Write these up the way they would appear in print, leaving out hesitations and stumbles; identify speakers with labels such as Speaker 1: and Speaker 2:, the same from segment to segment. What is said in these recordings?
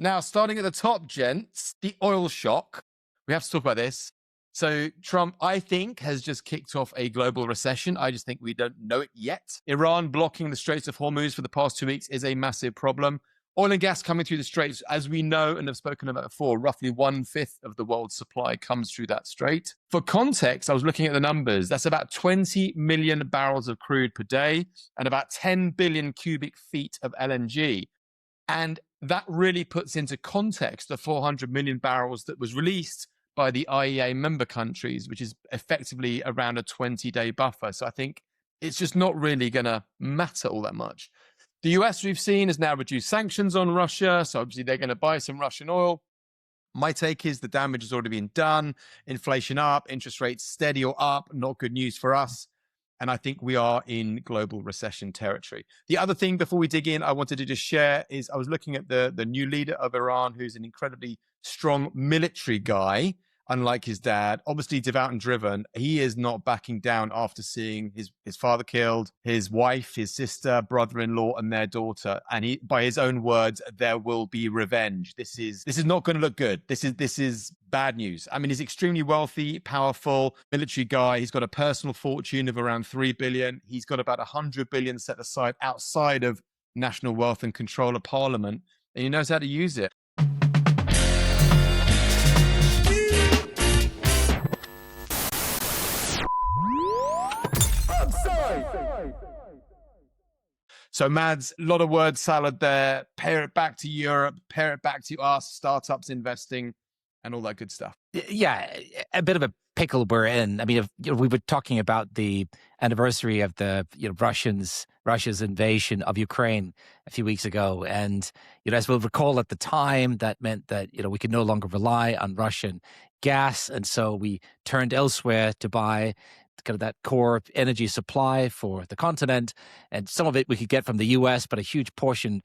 Speaker 1: Now, starting at the top, gents, the oil shock. We have to talk about this. So Trump, I think, has just kicked off a global recession. I just think we don't know it yet. Iran blocking the Strait of Hormuz for the past 2 weeks is a massive problem. Oil and gas coming through the straits, as we know and have spoken about before, roughly 1/5 of the world's supply comes through that strait. For context, I was looking at the numbers. That's about 20 million barrels of crude per day and about 10 billion cubic feet of LNG. And that really puts into context the 400 million barrels that was released by the IEA member countries, which is effectively around a 20-day buffer. So I think it's just not really going to matter all that much. The US, we've seen, has now reduced sanctions on Russia. So obviously they're going to buy some Russian oil. My take is the damage has already been done. Inflation up, interest rates steady or up. Not good news for us. And I think we are in global recession territory. The other thing before we dig in, I wanted to just share is I was looking at the new leader of Iran, who's an incredibly strong military guy, unlike his dad, obviously devout and driven. He is not backing down after seeing his father killed, his wife, his sister, brother-in-law, and their daughter. And he, by his own words, there will be revenge. This is not going to look good. This is bad news. I mean, he's extremely wealthy, powerful, military guy. He's got a personal fortune of around 3 billion. He's got about 100 billion set aside outside of national wealth and control of parliament. And he knows how to use it. So Mads, a lot of word salad there. Pair it back to Europe, pair it back to us, startups investing, and all that good stuff.
Speaker 2: Yeah, a bit of a pickle we're in. I mean, we were talking about the anniversary of the Russia's invasion of Ukraine a few weeks ago, and as we'll recall at the time, that meant that we could no longer rely on Russian gas, and so we turned elsewhere to buy kind of that core energy supply for the continent. And some of it we could get from the US, but a huge portion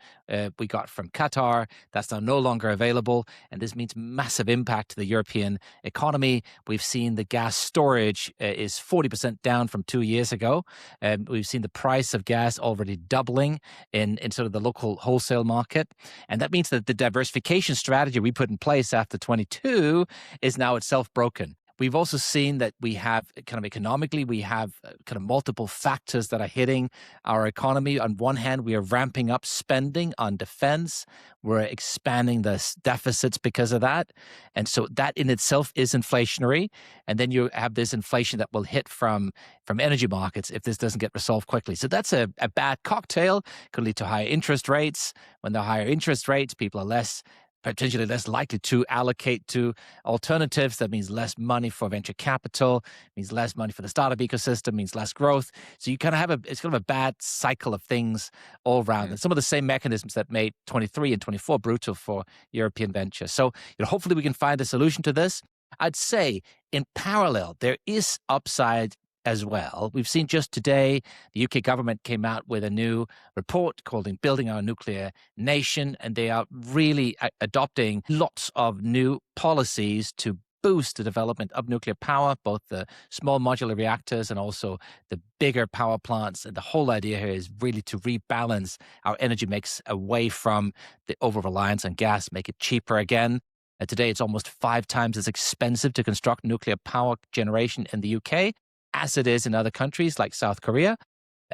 Speaker 2: we got from Qatar. That's now no longer available. And this means massive impact to the European economy. We've seen the gas storage is 40% down from 2 years ago. We've seen the price of gas already doubling in sort of the local wholesale market. And that means that the diversification strategy we put in place after 22 is now itself broken. We've also seen that we have kind of economically, we have kind of multiple factors that are hitting our economy. On one hand, we are ramping up spending on defense. We're expanding the deficits because of that. And so that in itself is inflationary. And then you have this inflation that will hit from energy markets if this doesn't get resolved quickly. So that's a bad cocktail. Could lead to higher interest rates. When there are higher interest rates, people are potentially less likely to allocate to alternatives. That means less money for venture capital, means less money for the startup ecosystem, means less growth. So you kind of have it's kind of a bad cycle of things all around. And some of the same mechanisms that made 23 and 24 brutal for European venture. So hopefully we can find a solution to this. I'd say in parallel, there is upside as well. We've seen just today, the UK government came out with a new report called Building Our Nuclear Nation, and they are really adopting lots of new policies to boost the development of nuclear power, both the small modular reactors and also the bigger power plants. And the whole idea here is really to rebalance our energy mix away from the over-reliance on gas, make it cheaper again. Today, it's almost 5 times as expensive to construct nuclear power generation in the UK as it is in other countries like South Korea.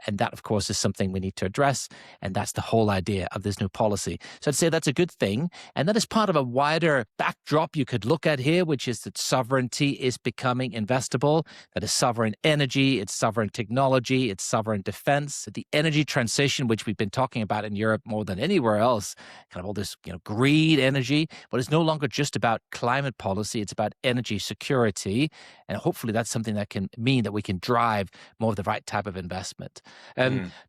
Speaker 2: And that, of course, is something we need to address. And that's the whole idea of this new policy. So I'd say that's a good thing. And that is part of a wider backdrop you could look at here, which is that sovereignty is becoming investable. That is sovereign energy, it's sovereign technology, it's sovereign defense. The energy transition, which we've been talking about in Europe more than anywhere else, kind of all this green energy, but it's no longer just about climate policy. It's about energy security. And hopefully that's something that can mean that we can drive more of the right type of investment.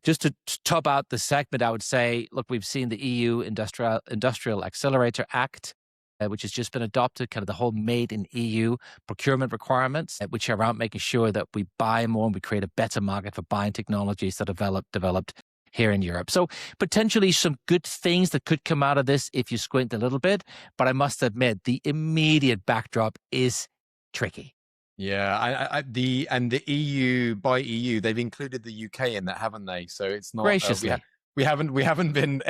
Speaker 2: Just to top out the segment, I would say, look, we've seen the EU Industrial Accelerator Act, which has just been adopted, kind of the whole made in EU procurement requirements, which are around making sure that we buy more and we create a better market for buying technologies that are developed here in Europe. So potentially some good things that could come out of this if you squint a little bit. But I must admit, the immediate backdrop is tricky.
Speaker 1: Yeah, the EU by EU, they've included the UK in that, haven't they? So it's not
Speaker 2: graciously.
Speaker 1: We haven't been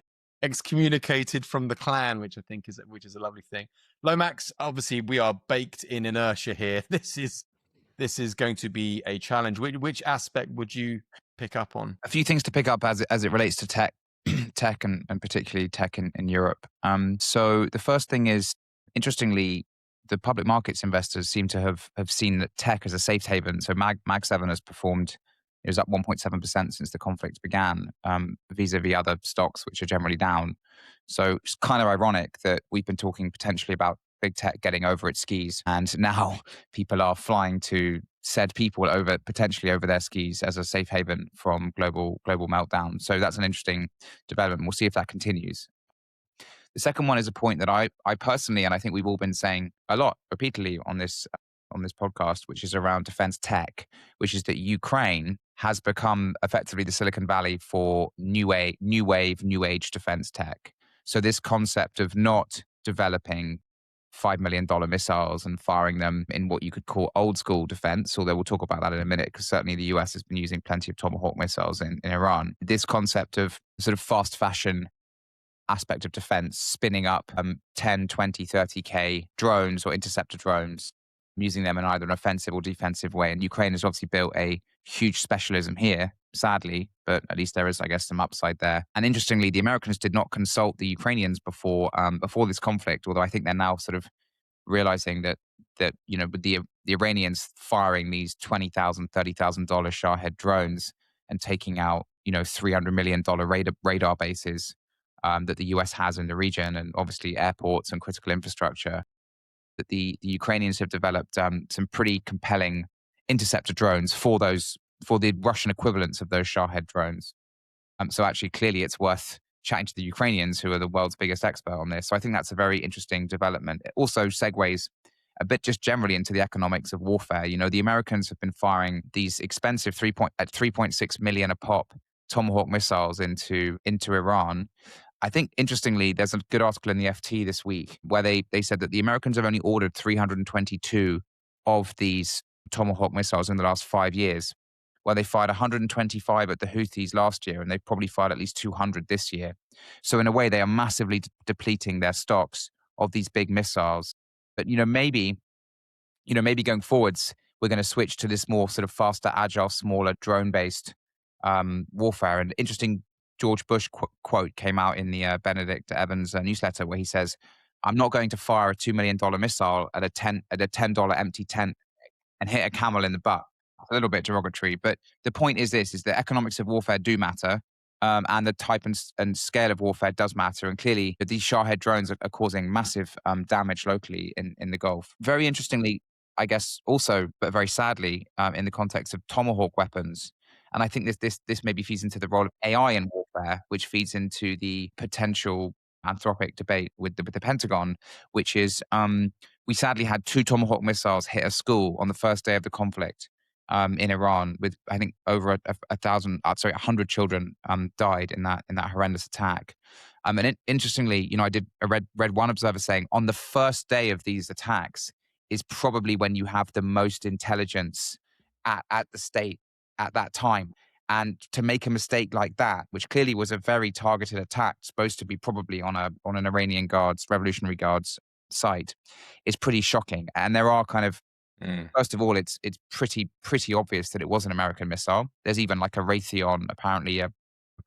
Speaker 1: excommunicated from the clan, which I think is a lovely thing. Lomax, obviously, we are baked in inertia here. This is going to be a challenge. Which aspect would you pick up on?
Speaker 3: A few things to pick up as it relates to tech, and particularly tech in Europe. So the first thing is, interestingly, the public markets investors seem to have seen that tech as a safe haven. So Mag 7 has performed, it was up 1.7% since the conflict began, vis-a-vis other stocks, which are generally down. So it's kind of ironic that we've been talking potentially about big tech getting over its skis, and now people are flying to said people potentially over their skis as a safe haven from global meltdown. So that's an interesting development. We'll see if that continues. The second one is a point that I personally, and I think we've all been saying a lot repeatedly on this podcast, which is around defense tech, which is that Ukraine has become effectively the Silicon Valley for new wave, new age defense tech. So this concept of not developing $5 million missiles and firing them in what you could call old school defense, although we'll talk about that in a minute, because certainly the US has been using plenty of Tomahawk missiles in Iran. This concept of sort of fast fashion aspect of defense, spinning up 10, 20, 30K drones or interceptor drones, using them in either an offensive or defensive way. And Ukraine has obviously built a huge specialism here, sadly, but at least there is, I guess, some upside there. And interestingly, the Americans did not consult the Ukrainians before this conflict, although I think they're now sort of realizing that with the Iranians firing these $20,000, $30,000 Shahed drones and taking out $300 million radar bases that the US has in the region, and obviously airports and critical infrastructure, that the Ukrainians have developed some pretty compelling interceptor drones for the Russian equivalents of those Shahed drones. So actually, clearly, it's worth chatting to the Ukrainians, who are the world's biggest expert on this. So I think that's a very interesting development. It also segues a bit just generally into the economics of warfare. The Americans have been firing these expensive 3.6 million a pop Tomahawk missiles into Iran. I think, interestingly, there's a good article in the FT this week where they said that the Americans have only ordered 322 of these Tomahawk missiles in the last 5 years, where they fired 125 at the Houthis last year, and they've probably fired at least 200 this year. So in a way, they are massively depleting their stocks of these big missiles. But, maybe going forwards, we're going to switch to this more sort of faster, agile, smaller, drone-based warfare. And interesting George Bush quote came out in the Benedict Evans newsletter, where he says, "I'm not going to fire a $2 million missile at a $10 empty tent and hit a camel in the butt." A little bit derogatory, but the point is this: is the economics of warfare do matter, and the type and scale of warfare does matter. And clearly, these Shahed drones are causing massive damage locally in the Gulf. Very interestingly, I guess also, but very sadly, in the context of Tomahawk weapons. And I think this maybe feeds into the role of AI in warfare, which feeds into the potential Anthropic debate with the Pentagon, which is we sadly had 2 Tomahawk missiles hit a school on the first day of the conflict in Iran, with I think over 100 children died in that horrendous attack. And interestingly, I read one observer saying on the first day of these attacks is probably when you have the most intelligence at the state at that time. And to make a mistake like that, which clearly was a very targeted attack, supposed to be probably on an Iranian Revolutionary Guards site, is pretty shocking. And there are kind of, first of all, it's pretty obvious that it was an American missile. There's even like a Raytheon, apparently a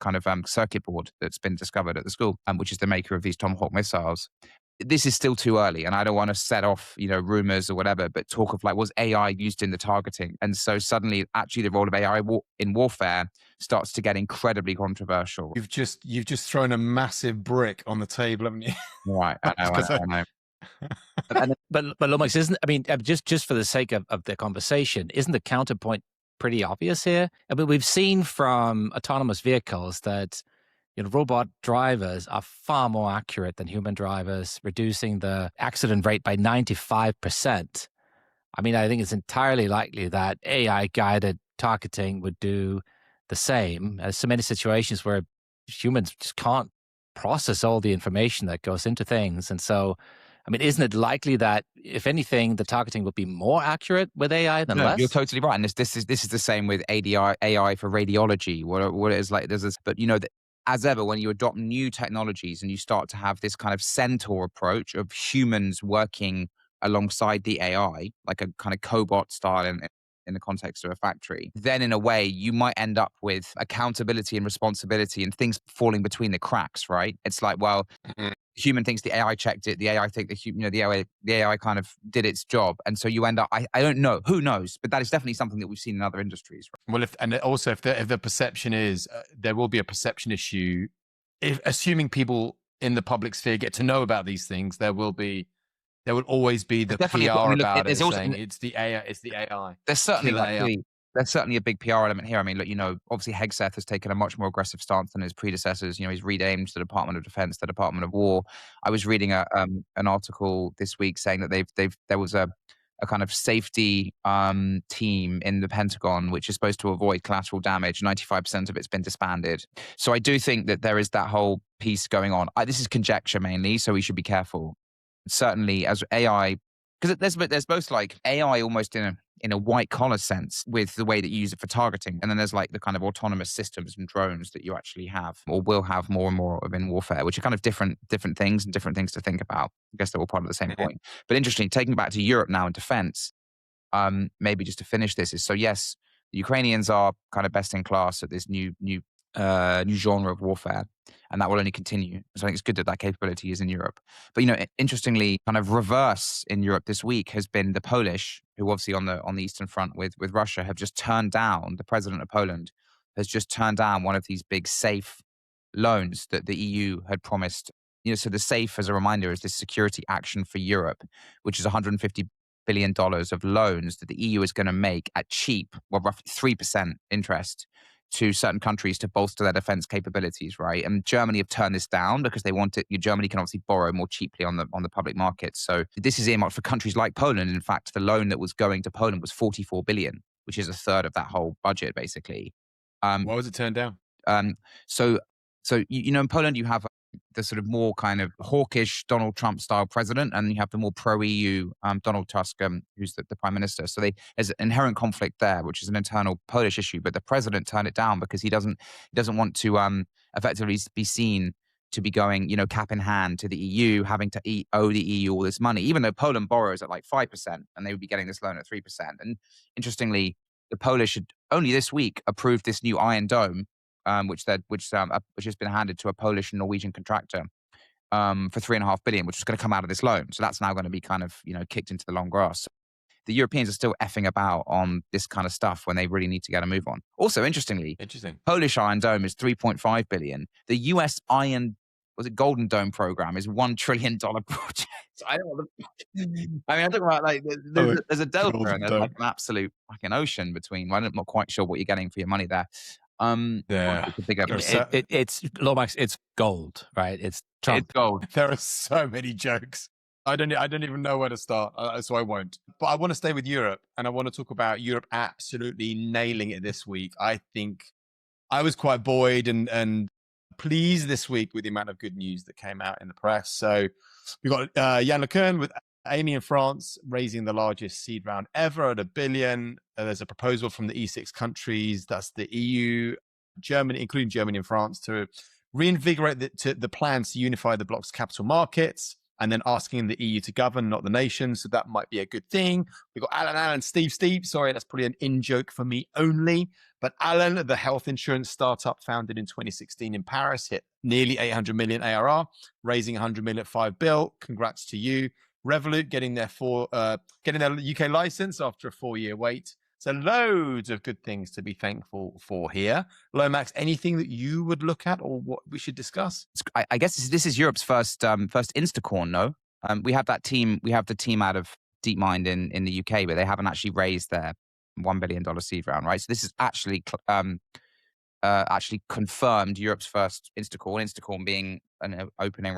Speaker 3: kind of circuit board that's been discovered at the school, which is the maker of these Tomahawk missiles. This is still too early, and I don't want to set off, rumors or whatever, but talk of was AI used in the targeting? And so suddenly, actually, the role of AI in warfare starts to get incredibly controversial.
Speaker 1: You've just thrown a massive brick on the table, haven't you?
Speaker 3: Right, I know.
Speaker 2: But Lomax, just for the sake of the conversation, isn't the counterpoint pretty obvious here? I mean, we've seen from autonomous vehicles that robot drivers are far more accurate than human drivers, reducing the accident rate by 95%. I mean, I think it's entirely likely that AI-guided targeting would do the same. There's so many situations where humans just can't process all the information that goes into things. And so, I mean, isn't it likely that, if anything, the targeting will be more accurate with AI than less?
Speaker 3: You're totally right. And this is the same with AI for radiology. What it is like, but as ever, when you adopt new technologies and you start to have this kind of centaur approach of humans working alongside the AI, like a kind of cobot style in the context of a factory, then in a way you might end up with accountability and responsibility and things falling between the cracks, right? It's like, well,
Speaker 1: Mhm.
Speaker 3: human thinks the AI checked it, the AI think the AI kind of did its job. And so you end up, I don't know, who knows? But that is definitely something that we've seen in other industries.
Speaker 1: Well, if the perception is there will be a perception issue, if assuming people in the public sphere get to know about these things, there will always be the
Speaker 3: Definitely, I
Speaker 1: PR
Speaker 3: mean, look,
Speaker 1: about it
Speaker 3: there's also,
Speaker 1: saying it's the AI,
Speaker 3: there's certainly
Speaker 1: killer AI.
Speaker 3: there's certainly a big PR element here. I mean, look, obviously Hegseth has taken a much more aggressive stance than his predecessors. He's renamed the Department of Defense the Department of War. I was reading an article this week saying that there was a kind of safety team in the Pentagon which is supposed to avoid collateral damage. 95% of it's been disbanded. So I do think that there is that whole piece going on. This is conjecture mainly, so we should be careful. Certainly, as AI, because there's both like AI almost in a white collar sense with the way that you use it for targeting, and then there's like the kind of autonomous systems and drones that you actually have or will have more and more of in warfare, which are kind of different things and different things to think about. I guess they're all part of the same point. But interesting, taking back to Europe now in defense, maybe just to finish this is, so yes, the Ukrainians are kind of best in class at this new genre of warfare, and that will only continue. So I think it's good that that capability is in Europe. But interestingly, kind of reverse in Europe this week has been the Polish, who obviously on the Eastern Front with Russia have just turned down. The president of Poland has just turned down one of these big safe loans that the EU had promised. So the safe, as a reminder, is this security action for Europe, which is $150 billion of loans that the EU is going to make at cheap, well, roughly 3% interest to certain countries to bolster their defense capabilities, right? And Germany have turned this down because they want it. Germany can obviously borrow more cheaply on the public markets. So this is earmarked for countries like Poland. In fact, the loan that was going to Poland was 44 billion, which is a third of that whole budget, basically.
Speaker 1: Why was it turned down?
Speaker 3: So in Poland you have the sort of more kind of hawkish Donald Trump style president, and you have the more pro-EU Donald Tusk, who's the prime minister. So there's an inherent conflict there, which is an internal Polish issue. But the president turned it down because he doesn't want to effectively be seen to be going, cap in hand to the EU, having to owe the EU all this money, even though Poland borrows at like 5% and they would be getting this loan at 3%. And interestingly, the Polish had only this week approved this new Iron Dome, which has been handed to a Polish and Norwegian contractor for $3.5 billion, which is going to come out of this loan. So that's now going to be kind of kicked into the long grass. The Europeans are still effing about on this kind of stuff when they really need to get a move on. Also, interesting. Polish Iron Dome is $3.5 billion. The US Golden Dome program is $1 trillion project. So I don't want to. I mean, I think about like there's a delta and there's like an absolute fucking ocean between. I'm not quite sure what you're getting for your money there.
Speaker 2: It's Lomax. It's gold, right? It's Trump.
Speaker 3: It's gold.
Speaker 1: There are so many jokes. I don't even know where to start, so I won't. But I want to stay with Europe, and I want to talk about Europe absolutely nailing it this week. I think I was quite buoyed and pleased this week with the amount of good news that came out in the press. So we got Yann LeCun with Amy in France raising the largest seed round ever at $1 billion. There's a proposal from the E6 countries, that's the EU, Germany, including Germany and France, to reinvigorate the plans to unify the bloc's capital markets, and then asking the EU to govern, not the nation. So that might be a good thing. We've got Alan, Steve. Sorry, that's probably an in-joke for me only. But Alan, the health insurance startup founded in 2016 in Paris, hit nearly 800 million ARR, raising 100 million at $5 billion. Congrats to you. Revolut getting their UK license after a 4-year wait. So loads of good things to be thankful for here. Lomax, anything that you would look at or what we should discuss?
Speaker 3: I guess this is Europe's first Instacorn, no? We have that team. We have the team out of DeepMind in the UK, but they haven't actually raised their $1 billion seed round, right? So this is actually confirmed Europe's first Instacorn. Instacorn being an opening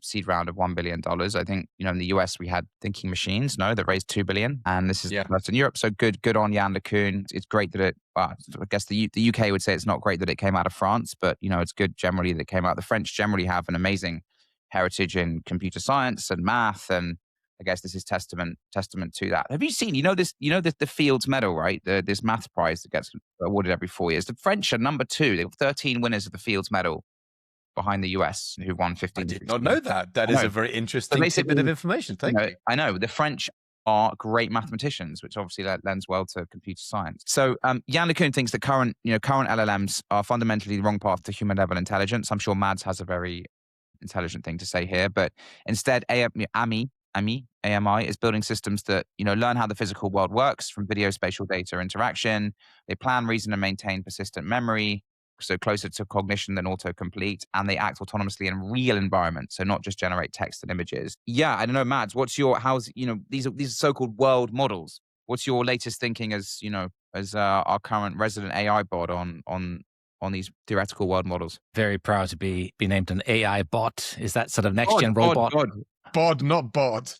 Speaker 3: seed round of $1 billion. I think in the US we had Thinking Machines, that raised $2 billion, and this is first in Europe. So good on Yann LeCun. It's great that I guess the UK would say it's not great that it came out of France, but it's good generally that it came out. The French generally have an amazing heritage in computer science and math, and I guess this is testament to that. Have you seen, the Fields Medal, right? This math prize that gets awarded every 4 years. The French are number 2. They have 13 winners of the Fields Medal behind the US, who won 15.
Speaker 1: I did not know that. That
Speaker 3: I
Speaker 1: is
Speaker 3: know.
Speaker 1: a very
Speaker 3: So
Speaker 1: interesting tidbit
Speaker 3: basically,
Speaker 1: of information. Thank you.
Speaker 3: I know the French are great mathematicians, which obviously lends well to computer science. So Yann LeCun thinks that current LLMs are fundamentally the wrong path to human level intelligence. I'm sure Mads has a very intelligent thing to say here, but instead, AMI is building systems that learn how the physical world works from video spatial data interaction. They plan, reason, and maintain persistent memory, so closer to cognition than autocomplete, and they act autonomously in real environments, so not just generate text and images. Yeah, I don't know, Mads, these are so-called world models. What's your latest thinking as our current resident AI bot on these theoretical world models?
Speaker 2: Very proud to be named an AI bot. Is that sort of next-gen robot?
Speaker 1: Bod, not bod.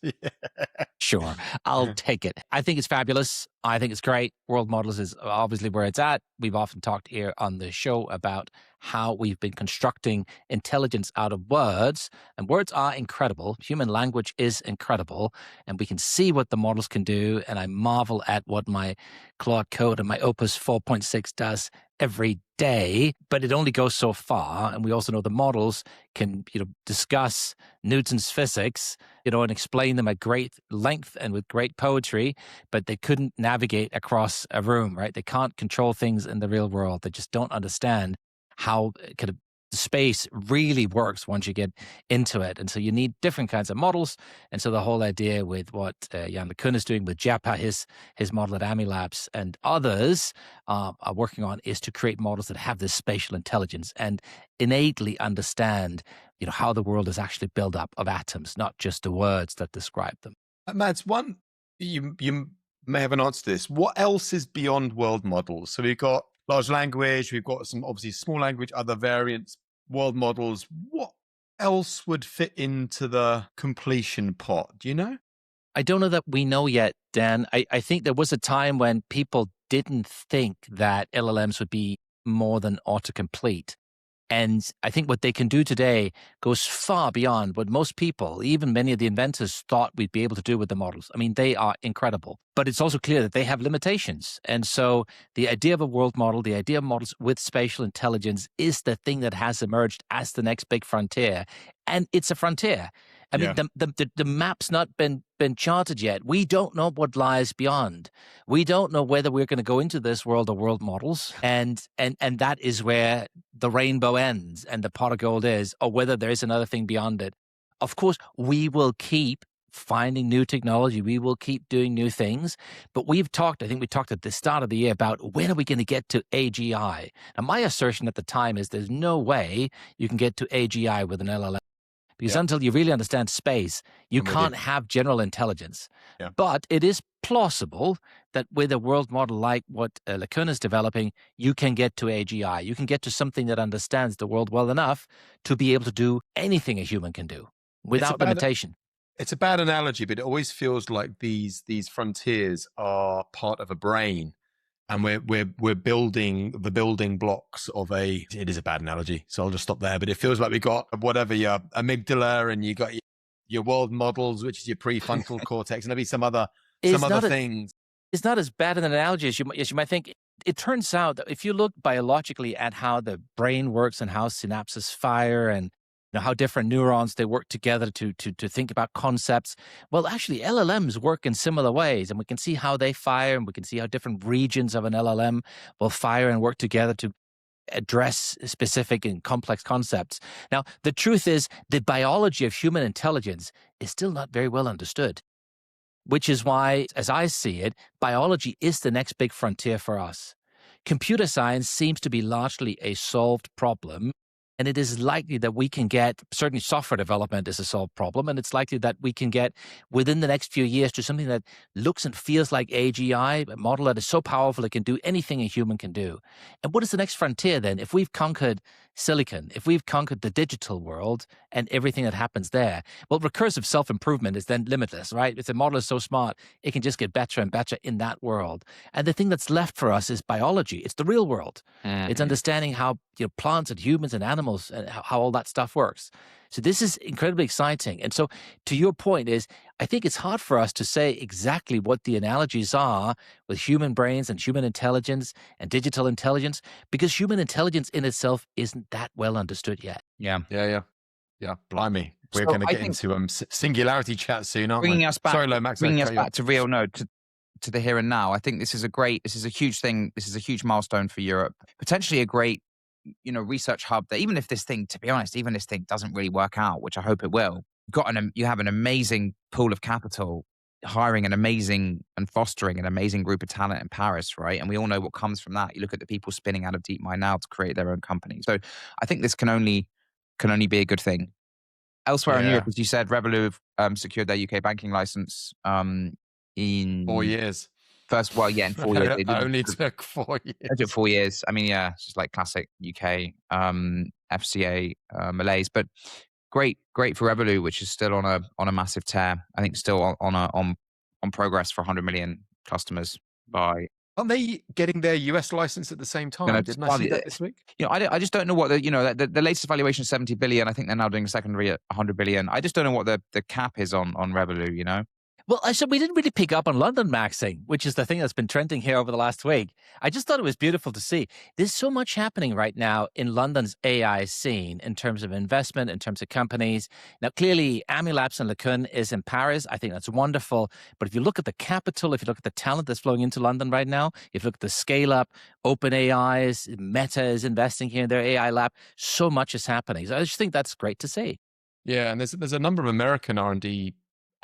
Speaker 2: Sure, I'll take it. I think it's fabulous. I think it's great. World models is obviously where it's at. We've often talked here on the show about how we've been constructing intelligence out of words, and words are incredible. Human language is incredible, and we can see what the models can do, and I marvel at what my Claude Code and my Opus 4.6 does every day, but it only goes so far. And we also know the models can, discuss Newton's physics, and explain them at great length and with great poetry, but they couldn't navigate across a room, right? They can't control things in the real world. They just don't understand how kind of space really works once you get into it. And so you need different kinds of models. And so the whole idea with what Yann LeCun is doing with JAPA, his model at AMI Labs, and others are working on is to create models that have this spatial intelligence and innately understand how the world is actually built up of atoms, not just the words that describe them.
Speaker 1: Mads, you may have an answer to this. What else is beyond world models? So we've got large language, we've got some obviously small language, other variants, world models. What else would fit into the completion pot? Do you know?
Speaker 2: I don't know that we know yet, Dan. I think there was a time when people didn't think that LLMs would be more than autocomplete. And I think what they can do today goes far beyond what most people, even many of the inventors, thought we'd be able to do with the models. I mean, they are incredible. But it's also clear that they have limitations. And so the idea of a world model, the idea of models with spatial intelligence is the thing that has emerged as the next big frontier. And it's a frontier. I mean, the map's not been charted yet. We don't know what lies beyond. We don't know whether we're going to go into this world of world models, and that is where the rainbow ends and the pot of gold is, or whether there is another thing beyond it. Of course, we will keep finding new technology. We will keep doing new things. But I think we talked at the start of the year about when are we going to get to AGI? Now, my assertion at the time is there's no way you can get to AGI with an LLM. Because until you really understand space, you can't have general intelligence.
Speaker 1: Yeah.
Speaker 2: But it is plausible that with a world model like what LeCun is developing, you can get to AGI. You can get to something that understands the world well enough to be able to do anything a human can do without limitation.
Speaker 1: It's a bad analogy, but it always feels like these frontiers are part of a brain. And we're building the building blocks of it is a bad analogy, so I'll just stop there. But it feels like we got whatever your amygdala and you got your world models, which is your prefrontal cortex, and maybe some other things.
Speaker 2: It's not as bad an analogy as you might think. It turns out that if you look biologically at how the brain works and how synapses fire and how different neurons, they work together to think about concepts. Well, actually, LLMs work in similar ways, and we can see how they fire, and we can see how different regions of an LLM will fire and work together to address specific and complex concepts. Now, the truth is, the biology of human intelligence is still not very well understood, which is why, as I see it, biology is the next big frontier for us. Computer science seems to be largely a solved problem. And it is likely that we can get, certainly software development is a solved problem, and it's likely that we can get within the next few years to something that looks and feels like AGI, a model that is so powerful it can do anything a human can do. And what is the next frontier then? If we've conquered silicon, if we've conquered the digital world and everything that happens there, well, recursive self-improvement is then limitless, right? If the model is so smart, it can just get better and better in that world. And the thing that's left for us is biology. It's the real world. It's understanding how plants and humans and animals and how all that stuff works. So this is incredibly exciting. And so to your point is, I think it's hard for us to say exactly what the analogies are with human brains and human intelligence and digital intelligence, because human intelligence in itself isn't that well understood yet.
Speaker 3: Yeah.
Speaker 1: Yeah, blimey. We're
Speaker 3: So
Speaker 1: going to
Speaker 3: I
Speaker 1: get
Speaker 3: think
Speaker 1: into singularity chat soon, aren't we?
Speaker 3: bringing us back,
Speaker 1: Sorry, Lomax.
Speaker 3: bringing us
Speaker 1: cut you off.
Speaker 3: back to real to the here and now. I think this is a huge thing. This is a huge milestone for Europe. Potentially a great, research hub that even if this thing, to be honest, even this thing doesn't really work out, which I hope it will, you have an amazing pool of capital, hiring an amazing and fostering an amazing group of talent in Paris, right? And we all know what comes from that. You look at the people spinning out of DeepMind now to create their own company. So I think this can only be a good thing. Elsewhere in Europe, as you said, Revolut secured their UK banking license in
Speaker 1: 4 years.
Speaker 3: in 4 years.
Speaker 1: It only took 4 years.
Speaker 3: It took 4 years. I mean, yeah, it's just like classic UK FCA malaise. But great for Revolut, which is still on a massive tear. I think still on progress for 100 million customers by.
Speaker 1: Aren't they getting their US license at the same time? Didn't I see that this week?
Speaker 3: I just don't know what the latest valuation is 70 billion. I think they're now doing a secondary at 100 billion. I just don't know what the cap is on Revolut,
Speaker 2: Well, I said we didn't really pick up on London maxing, which is the thing that's been trending here over the last week. I just thought it was beautiful to see. There's so much happening right now in London's AI scene in terms of investment, in terms of companies. Now, clearly, Amilabs and LeCun is in Paris. I think that's wonderful. But if you look at the capital, if you look at the talent that's flowing into London right now, if you look at the scale up, OpenAI, Meta is investing here in their AI lab, so much is happening. So I just think that's great to see.
Speaker 1: Yeah, and there's a number of American R&D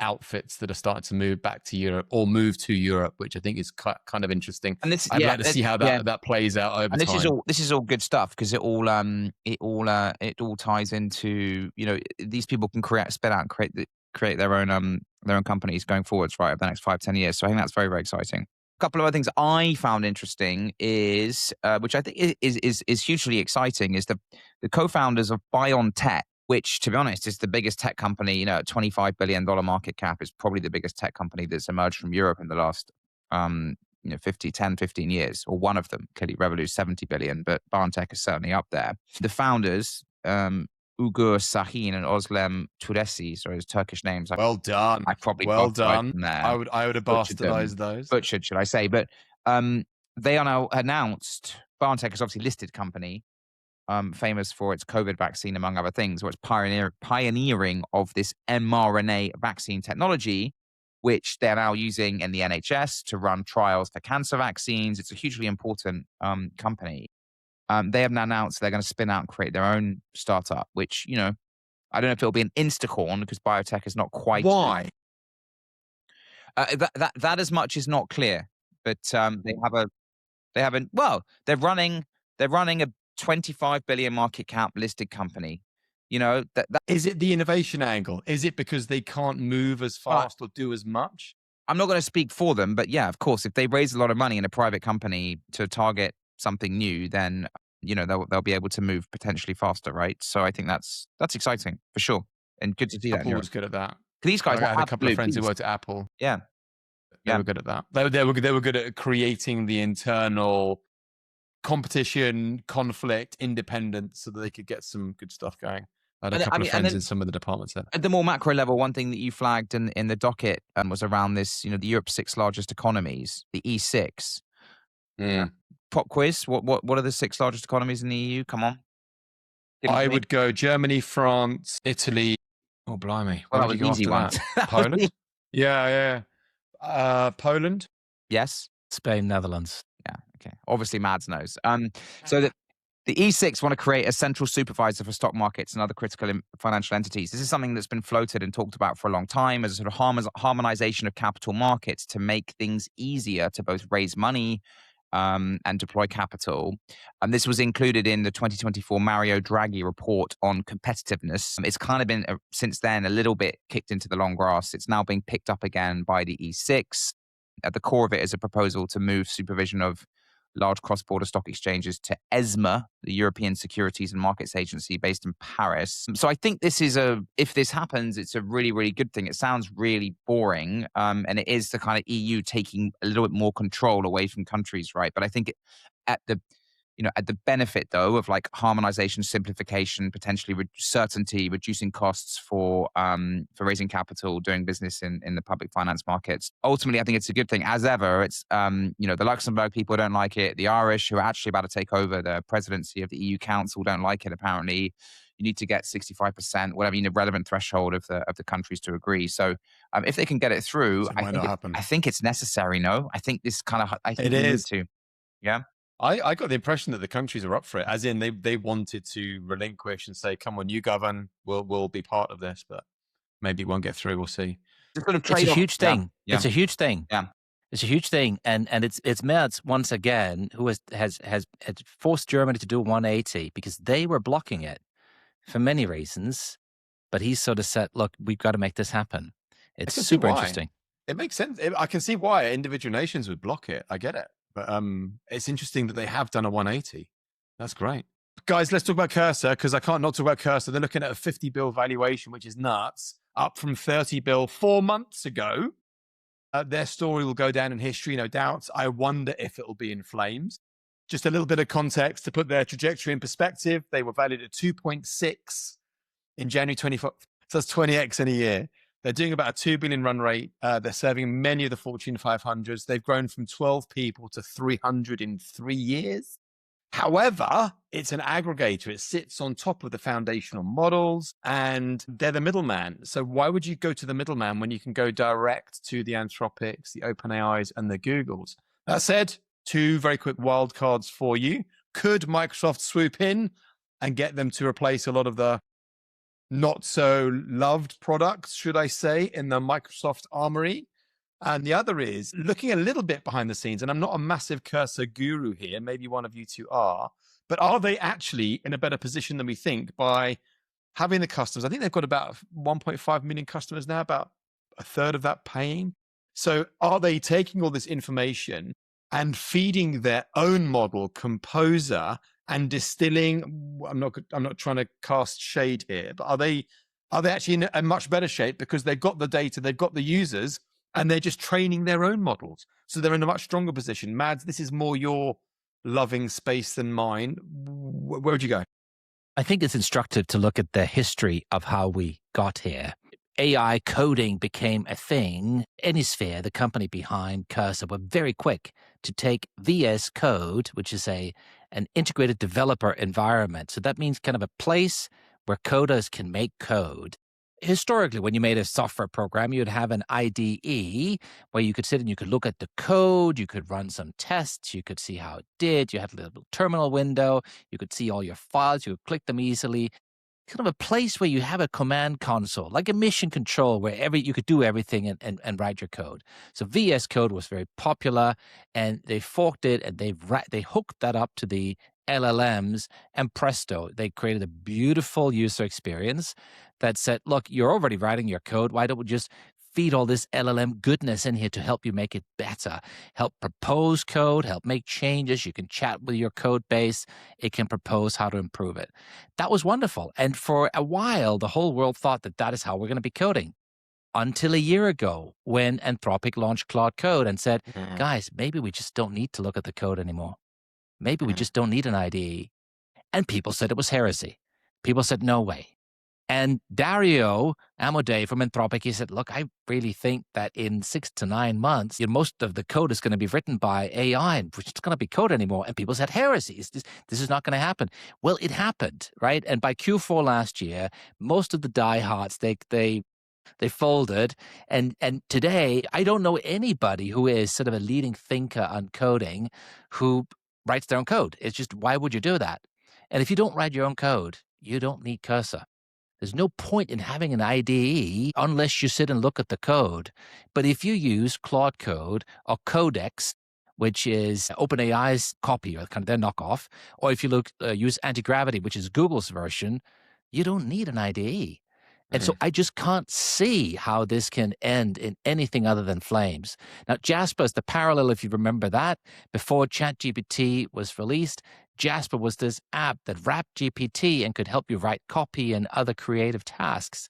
Speaker 1: outfits that are starting to move back to Europe or move to Europe, which I think is kind of interesting. And I'd like to see how that plays out over time.
Speaker 3: This is all good stuff because it all ties into these people can spin out and create their own companies going forwards right over the next 5-10 years. So I think that's very, very exciting. A couple of other things I found interesting is which I think is hugely exciting is the co-founders of BioNTech, which, to be honest, is the biggest tech company, $25 billion market cap is probably the biggest tech company that's emerged from Europe in the last 15 years, or one of them. Clearly, Revolut 70 billion, but BioNTech is certainly up there. The founders, Ugur Sahin and Özlem Turesi, sorry, his Turkish names.
Speaker 1: Well done.
Speaker 3: I probably
Speaker 1: well done.
Speaker 3: Right there.
Speaker 1: I would have bastardized those.
Speaker 3: Butchered, should I say? But they are now announced. BioNTech is obviously a listed company. Famous for its COVID vaccine, among other things, or its pioneering of this mRNA vaccine technology, which they're now using in the NHS to run trials for cancer vaccines. It's a hugely important company. They have now announced they're going to spin out and create their own startup, which, I don't know if it'll be an Instacorn because biotech is not quite.
Speaker 1: Why?
Speaker 3: That as much is not clear, but they're running a 25 billion market cap listed company.
Speaker 1: Is it the innovation angle? Is it because they can't move as fast or do as much?
Speaker 3: I'm not going to speak for them, but yeah, of course, if they raise a lot of money in a private company to target something new, then they'll be able to move potentially faster, right? So I think that's exciting for sure, and good to see that.
Speaker 1: Apple was good at that.
Speaker 3: These guys,
Speaker 1: I had a couple of friends who worked at Apple.
Speaker 3: Yeah,
Speaker 1: they were good at that. They were good at creating the internal competition, conflict, independence, so that they could get some good stuff going. I had a couple of friends in some of the departments there.
Speaker 3: At the more macro level, one thing that you flagged in the docket was around this, the Europe's 6 largest economies, the E6.
Speaker 1: Yeah.
Speaker 3: Pop quiz. What are the 6 largest economies in the EU? Come on.
Speaker 1: I would go Germany, France, Italy. Oh, blimey.
Speaker 3: Well, that was an easy one.
Speaker 1: Poland? Yeah. Poland?
Speaker 3: Yes.
Speaker 2: Spain, Netherlands.
Speaker 3: Yeah, okay. Obviously, Mads knows. So the E6 want to create a central supervisor for stock markets and other critical financial entities. This is something that's been floated and talked about for a long time as a sort of harmonization of capital markets to make things easier to both raise money and deploy capital. This was included in the 2024 Mario Draghi report on competitiveness. It's kind of been, since then, a little bit kicked into the long grass. It's now being picked up again by the E6. At the core of it is a proposal to move supervision of large cross-border stock exchanges to ESMA, the European Securities and Markets Agency based in Paris. So I think if this happens, it's a really, really good thing. It sounds really boring, and it is the kind of EU taking a little bit more control away from countries, right? But I think at the at the benefit though of like harmonization, simplification, potentially certainty, reducing costs for raising capital, doing business in the public finance markets. Ultimately, I think it's a good thing. As ever, it's the Luxembourg people don't like it. The Irish, who are actually about to take over the presidency of the EU Council, don't like it. Apparently, you need to get 65%, whatever relevant threshold of the countries to agree. So if they can get it through,
Speaker 1: So it might not happen.
Speaker 3: I think it's necessary. No, I think this kind of I think
Speaker 1: It
Speaker 3: we
Speaker 1: is.
Speaker 3: need to. Yeah.
Speaker 1: I got the impression that the countries are up for it, as in they wanted to relinquish and say, "Come on, you govern. We'll be part of this," but maybe it won't get through. We'll see.
Speaker 2: It's a huge thing.
Speaker 3: Yeah.
Speaker 2: It's a huge thing.
Speaker 3: Yeah.
Speaker 2: It's a huge thing, and it's Merz once again who has forced Germany to do 180 because they were blocking it for many reasons, but he sort of said, "Look, we've got to make this happen." It's super interesting.
Speaker 1: It makes sense. I can see why individual nations would block it. I get it. But it's interesting that they have done a 180. That's great. Guys, let's talk about Cursor, because I can't not talk about Cursor. They're looking at a 50 bill valuation, which is nuts, up from 30 bill 4 months ago. Their story will go down in history, no doubt. I wonder if it will be in flames. Just a little bit of context to put their trajectory in perspective. They were valued at 2.6 in January 24. So that's 20x in a year. They're doing about a 2 billion run rate. They're serving many of the Fortune 500s. They've grown from 12 people to 300 in 3 years. However, it's an aggregator. It sits on top of the foundational models, and they're the middleman. So why would you go to the middleman when you can go direct to the Anthropics, the OpenAIs, and the Googles? That said, 2 very quick wildcards for you. Could Microsoft swoop in and get them to replace a lot of the not so loved products, should I say, in the Microsoft armory? And the other is looking a little bit behind the scenes, and I'm not a massive Cursor guru here, maybe one of you two are, but are they actually in a better position than we think by having the customers? I think they've got about 1.5 million customers now, about a third of that paying. So are they taking all this information and feeding their own model, Composer, and distilling? I'm not trying to cast shade here, but are they actually in a much better shape because they've got the data, they've got the users, and they're just training their own models? So they're in a much stronger position. Mads, this is more your loving space than mine. Where would you go?
Speaker 2: I think it's instructive to look at the history of how we got here. AI coding became a thing. Anysphere, the company behind Cursor, were very quick to take VS Code, which is an integrated developer environment. So that means kind of a place where coders can make code. Historically, when you made a software program, you'd have an IDE where you could sit and you could look at the code, you could run some tests, you could see how it did, you had a little terminal window, you could see all your files, you could click them easily. Kind of a place where you have a command console, like a mission control, where you could do everything and write your code. So VS Code was very popular, and they forked it, and they hooked that up to the LLMs, and presto, they created a beautiful user experience that said, look, you're already writing your code. Why don't we just feed all this LLM goodness in here to help you make it better, help propose code, help make changes. You can chat with your code base. It can propose how to improve it. That was wonderful. And for a while, the whole world thought that is how we're going to be coding. Until a year ago, when Anthropic launched Claude Code and said, guys, maybe we just don't need to look at the code anymore. Maybe we just don't need an IDE. And people said it was heresy. People said, no way. And Dario Amodei from Anthropic, he said, look, I really think that in 6 to 9 months, most of the code is going to be written by AI, and it's not going to be code anymore. And people said, heresy, this is not going to happen. Well, it happened, right? And by Q4 last year, most of the diehards, they folded. And today, I don't know anybody who is sort of a leading thinker on coding who writes their own code. It's just, why would you do that? And if you don't write your own code, you don't need Cursor. There's no point in having an IDE unless you sit and look at the code. But if you use Claude Code or Codex, which is OpenAI's copy or kind of their knockoff, or if you use Antigravity, which is Google's version, you don't need an IDE. And so I just can't see how this can end in anything other than flames. Now, Jasper is the parallel, if you remember that. Before ChatGPT was released, Jasper was this app that wrapped GPT and could help you write copy and other creative tasks.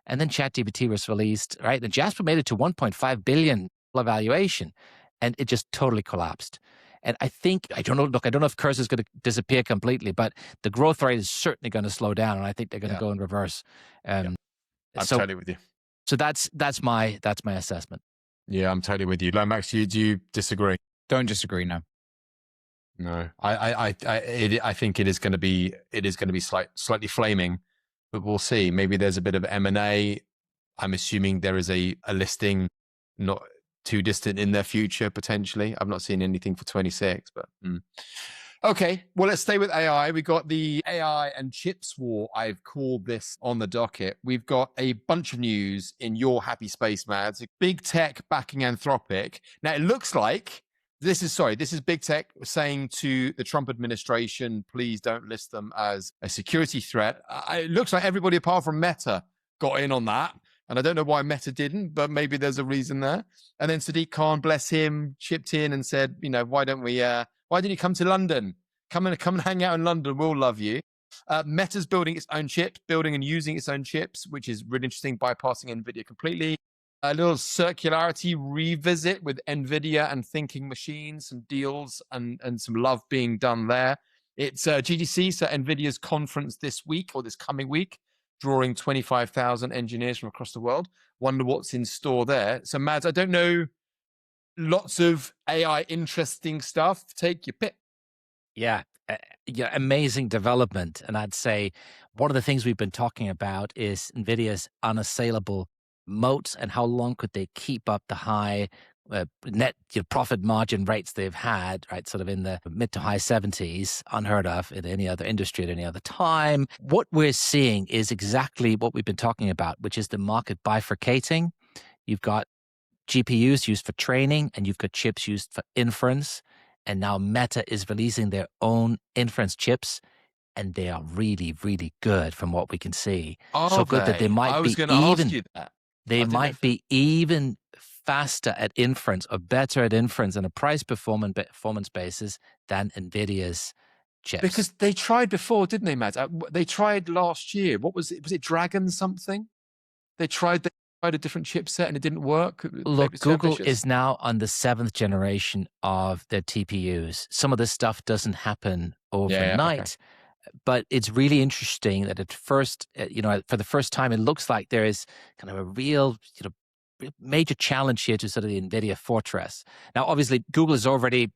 Speaker 2: And then ChatGPT was released, right? And Jasper made it to $1.5 billion valuation, and it just totally collapsed. And I think, I don't know, look, I don't know if Curse is going to disappear completely, but the growth rate is certainly going to slow down. And I think they're going to go in reverse.
Speaker 1: I'm totally with you.
Speaker 2: So that's my assessment.
Speaker 1: Yeah, I'm totally with you. Lomax, do you disagree?
Speaker 3: Don't disagree, no.
Speaker 1: No, I think it is going to be slightly flaming, but we'll see. Maybe there's a bit of M&A. I'm assuming there is a listing not too distant in their future, potentially. I've not seen anything for 26, but okay. Well, let's stay with AI. We got the AI and chips war, I've called this, on the docket. We've got a bunch of news in your happy space, Mads. Big tech backing Anthropic. Now, it looks like this is big tech saying to the Trump administration, please don't list them as a security threat. It looks like everybody apart from Meta got in on that. And I don't know why Meta didn't, but maybe there's a reason there. And then Sadiq Khan, bless him, chipped in and said, why didn't you come to London? Come and hang out in London. We'll love you. Meta's building its own chips, building and using its own chips, which is really interesting, bypassing Nvidia completely. A little circularity revisit with Nvidia and thinking machines, some deals and some love being done there. It's GDC, so Nvidia's conference this week or this coming week, drawing 25,000 engineers from across the world. Wonder what's in store there. So Mads, I don't know, lots of AI interesting stuff. Take your pick.
Speaker 2: Yeah, amazing development. And I'd say one of the things we've been talking about is NVIDIA's unassailable moats and how long could they keep up the high net profit margin rates they've had, right? Sort of in the mid to high 70s, unheard of in any other industry at any other time. What we're seeing is exactly what we've been talking about, which is the market bifurcating. You've got GPUs used for training and you've got chips used for inference. And now Meta is releasing their own inference chips, and they are really, really good from what we can see. So good that they might be even. They might be even faster at inference or better at inference on a price performance basis than Nvidia's chips.
Speaker 1: Because they tried before, didn't they, Matt? They tried last year. What was it? Was it Dragon something? They tried a different chipset and it didn't work.
Speaker 2: Look, Google is now on the 7th generation of their TPUs. Some of this stuff doesn't happen overnight. But it's really interesting that at first, for the first time, it looks like there is kind of a real, major challenge here to sort of the NVIDIA fortress. Now, obviously, Google has already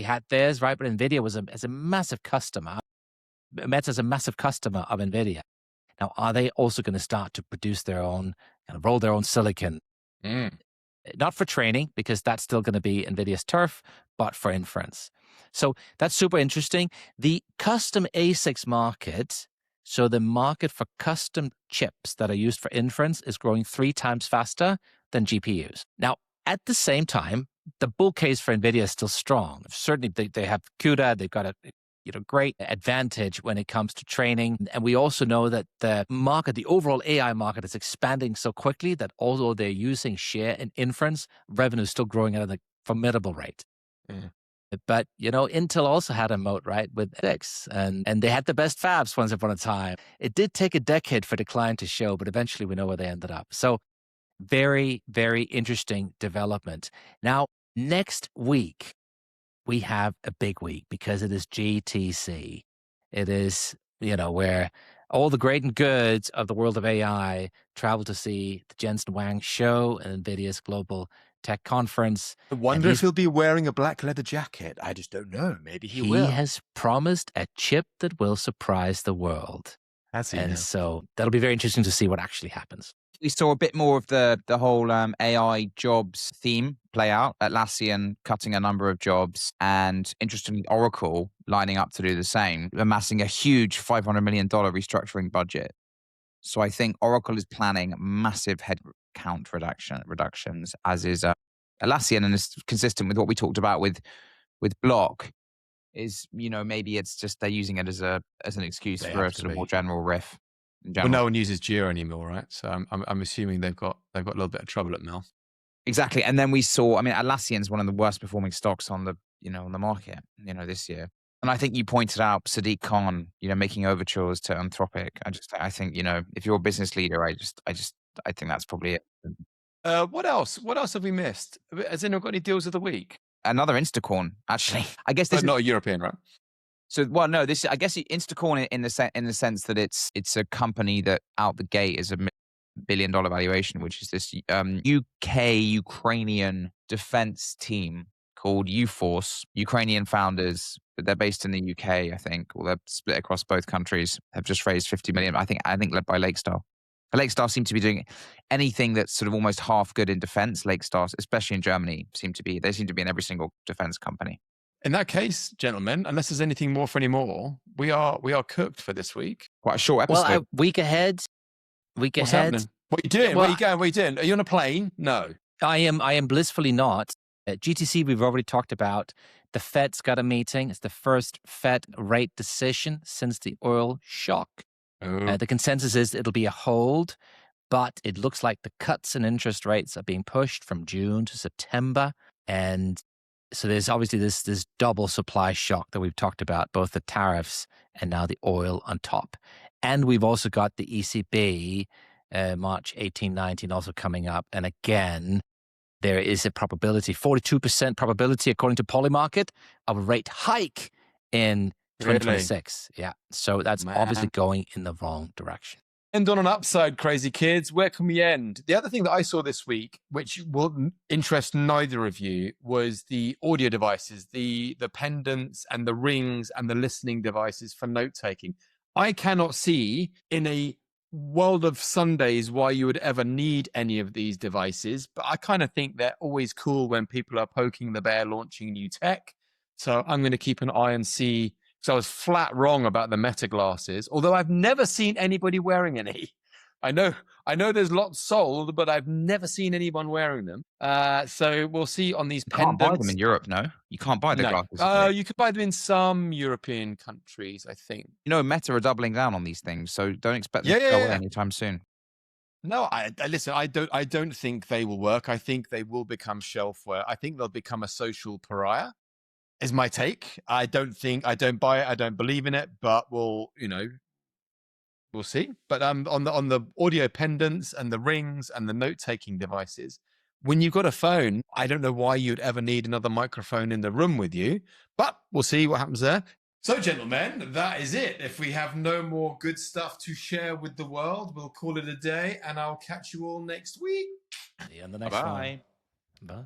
Speaker 2: had theirs, right? But NVIDIA was a massive customer. Meta's a massive customer of NVIDIA. Now, are they also going to start to produce their own, kind of roll their own silicon? Not for training, because that's still going to be NVIDIA's turf, but for inference. So that's super interesting. The custom ASICs market, so the market for custom chips that are used for inference, is growing 3 times faster than GPUs. Now, at the same time, the bull case for NVIDIA is still strong. Certainly, they have CUDA, they've got a great advantage when it comes to training. And we also know that the market, the overall AI market, is expanding so quickly that although they're using share in inference, revenue is still growing at a formidable rate. But, Intel also had a moat, right, with X, and they had the best fabs once upon a time. It did take a decade for decline to show, but eventually we know where they ended up. So very, very interesting development. Now, next week, we have a big week because it is GTC. It is, where all the great and goods of the world of AI travel to see the Jensen Huang show and NVIDIA's global tech conference.
Speaker 1: I wonder if he'll be wearing a black leather jacket. I just don't know. Maybe he will.
Speaker 2: He has promised a chip that will surprise the world.
Speaker 1: Has he?
Speaker 2: And so that'll be very interesting to see what actually happens.
Speaker 3: We saw a bit more of the whole AI jobs theme play out. Atlassian cutting a number of jobs, and interestingly, Oracle lining up to do the same, amassing a huge $500 million restructuring budget. So I think Oracle is planning massive headcount reductions, as is Atlassian, and it's consistent with what we talked about with Block. Is maybe it's just they're using it as an excuse for a sort of more general riff.
Speaker 1: Well, no one uses Jira anymore, right? So I'm assuming they've got a little bit of trouble at Mill.
Speaker 3: Exactly, and then we saw. I mean, Atlassian's one of the worst performing stocks on the on the market this year. And I think you pointed out Sadiq Khan, making overtures to Anthropic. I think if you're a business leader, I think that's probably it.
Speaker 1: What else? What else have we missed? Has anyone got any deals of the week?
Speaker 3: Another Instacorn, actually. I guess this
Speaker 1: But not a European, right?
Speaker 3: So, well, no, this I guess Instacorn in the sense that it's a company that out the gate is $1 billion valuation, which is this UK Ukrainian defense team called UForce. Ukrainian founders, but they're based in the UK, I think, or they're split across both countries. Have just raised 50 million. I think led by Lakestar. Lakestar seem to be doing anything that's sort of almost half good in defense. Lakestar, especially in Germany, seem to be in every single defense company.
Speaker 1: In that case, gentlemen, unless there's anything more for any more, we are cooked for this week.
Speaker 3: Quite a short episode.
Speaker 2: Well, week ahead.
Speaker 1: What's happening? What are you doing?
Speaker 2: Well,
Speaker 1: Where are you going? What are you doing? Are you on a plane? No.
Speaker 2: I am blissfully not. At GTC, we've already talked about the Fed's got a meeting. It's the first Fed rate decision since the oil shock.
Speaker 1: Oh.
Speaker 2: The consensus is it'll be a hold, but it looks like the cuts in interest rates are being pushed from June to September. And so there's obviously this double supply shock that we've talked about, both the tariffs and now the oil on top. And we've also got the ECB, March 18, 19 also coming up. And again, there is a probability, 42% probability, according to Polymarket, of a rate hike in 2026. Really? Yeah. So that's obviously going in the wrong direction.
Speaker 1: End on an upside, crazy kids. Where can we end? The other thing that I saw this week, which will interest neither of you, was the audio devices, the pendants and the rings and the listening devices for note taking. I cannot see in a world of Sundays why you would ever need any of these devices, but I kind of think they're always cool when people are poking the bear launching new tech. So I'm going to keep an eye and see. So I was flat wrong about the Meta glasses, although I've never seen anybody wearing any. I know there's lots sold, but I've never seen anyone wearing them. So we'll see on these pendants.
Speaker 3: You can't buy them in Europe, no? You can't buy the glasses.
Speaker 1: You could buy them in some European countries, I think.
Speaker 3: You know, Meta are doubling down on these things, so don't expect them to go away anytime soon.
Speaker 1: No, listen, I don't think they will work. I think they will become shelfware. I think they'll become a social pariah. Is my take. I don't buy it. I don't believe in it, but we'll see. But on the audio pendants and the rings and the note-taking devices, when you've got a phone, I don't know why you'd ever need another microphone in the room with you, but we'll see what happens there. So, gentlemen, that is it. If we have no more good stuff to share with the world, we'll call it a day, and I'll catch you all next week.
Speaker 2: See you on the next one. Bye.